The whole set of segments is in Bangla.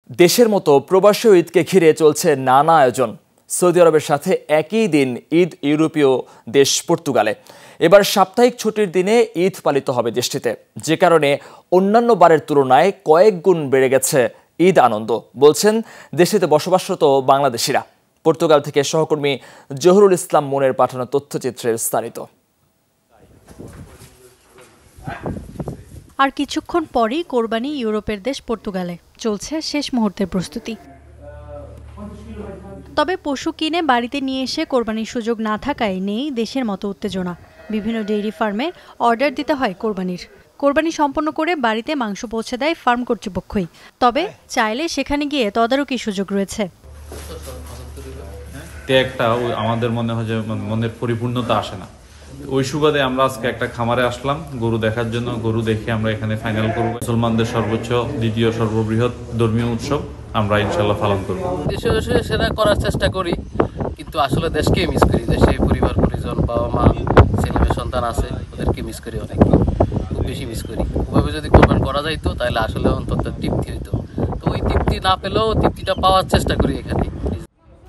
দেশের মতো প্রবাসী ঈদকে ঘিরে চলছে নানা আয়োজন। সৌদি আরবের সাথে একই দিন ঈদ ইউরোপীয় দেশ পর্তুগালে। এবার সাপ্তাহিক ছুটির দিনে ঈদ পালিত হবে দেশটিতে, যে কারণে অন্যান্য বারের তুলনায় কয়েক গুণ বেড়ে গেছে ঈদ আনন্দ, বলছেন দেশটিতে বসবাসরত বাংলাদেশিরা। পর্তুগাল থেকে সহকর্মী জহুরুল ইসলাম মনের পাঠানো তথ্যচিত্রের বিস্তারিত। আর কিছুক্ষণ পরই কোরবানি ইউরোপের দেশ পর্তুগালে, চলছে শেষ মুহূর্তের প্রস্তুতি। তবে পশু কিনে বাড়িতে নিয়ে এসে কোরবানির সুযোগ না থাকায় নেই দেশের মতো উত্তেজনা। বিভিন্ন ডেইরি ফার্মে অর্ডার দিতে হয় কোরবানি সম্পন্ন করে বাড়িতে মাংস পৌঁছে দেয় ফার্ম কর্তৃপক্ষই। তবে চাইলে সেখানে গিয়ে তদারকির সুযোগ রয়েছে। একটা আমাদের মনে হয় যে মনের পরিপূর্ণতা আসে না, ওই সুবাদে আমরা আজকে একটা খামারে আসলাম গরু দেখার জন্য। গরু দেখে আমরা এখানে ফাইনাল করব। মুসলমানদের সর্বোচ্চ দ্বিতীয় সর্ববৃহৎ ধর্মীয় উৎসব আমরা ইনশাল্লাহ পালন করব। দেশে সেটা করার চেষ্টা করি, কিন্তু আসলে দেশকে মিস করি। দেশে পরিবার পরিজন, বাবা মা, ছেলে মেয়ে সন্তান আছে, ওদেরকে মিস করি, অনেক খুব বেশি মিস করি। ওভাবে যদি কোরবান করা যাইতো তাহলে আসলে অন্তত তৃপ্তি হইতো। তো ওই তৃপ্তি না পেলেও তৃপ্তিটা পাওয়ার চেষ্টা করি এখানে।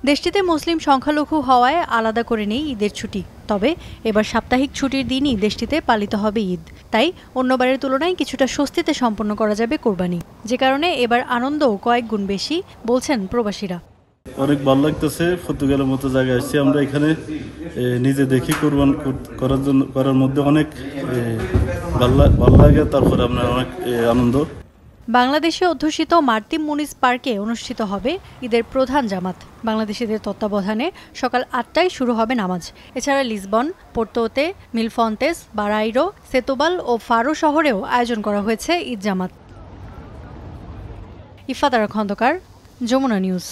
দেশটিতে মুসলিম সংখ্যালঘু হওয়ায় আলাদা করে নেই ঈদের ছুটি। তবে এবার সাপ্তাহিক ছুটির দিনই দেশটিতে পালিত হবে ঈদ। তাই অন্যবারের তুলনায় কিছুটা স্বস্তিতে সম্পন্ন করা যাবে কোরবানি, যে কারণে এবার আনন্দও কয়েক গুণ বেশি, বলছেন প্রবাসীরা। অনেক ভালো লাগতেছে। পর্তুগালের মতো জায়গায় আসছি আমরা, এখানে নিজে দেখি কোরবান করার মধ্যে অনেক ভালো লাগে। তারপরে আপনার অনেক আনন্দ। বাংলাদেশে অধ্যুষিত মার্তিম মুনিজ পার্কে অনুষ্ঠিত হবে ঈদের প্রধান জামাত। বাংলাদেশিদের তত্ত্বাবধানে সকাল ৮টায় শুরু হবে নামাজ। এছাড়া লিসবন, পোর্তোতে, মিলফন্তেস, বারাইরো, সেতুবাল ও ফারো শহরেও আয়োজন করা হয়েছে ঈদ জামাত। ইফাত আরা খন্দকার, যমুনা নিউজ।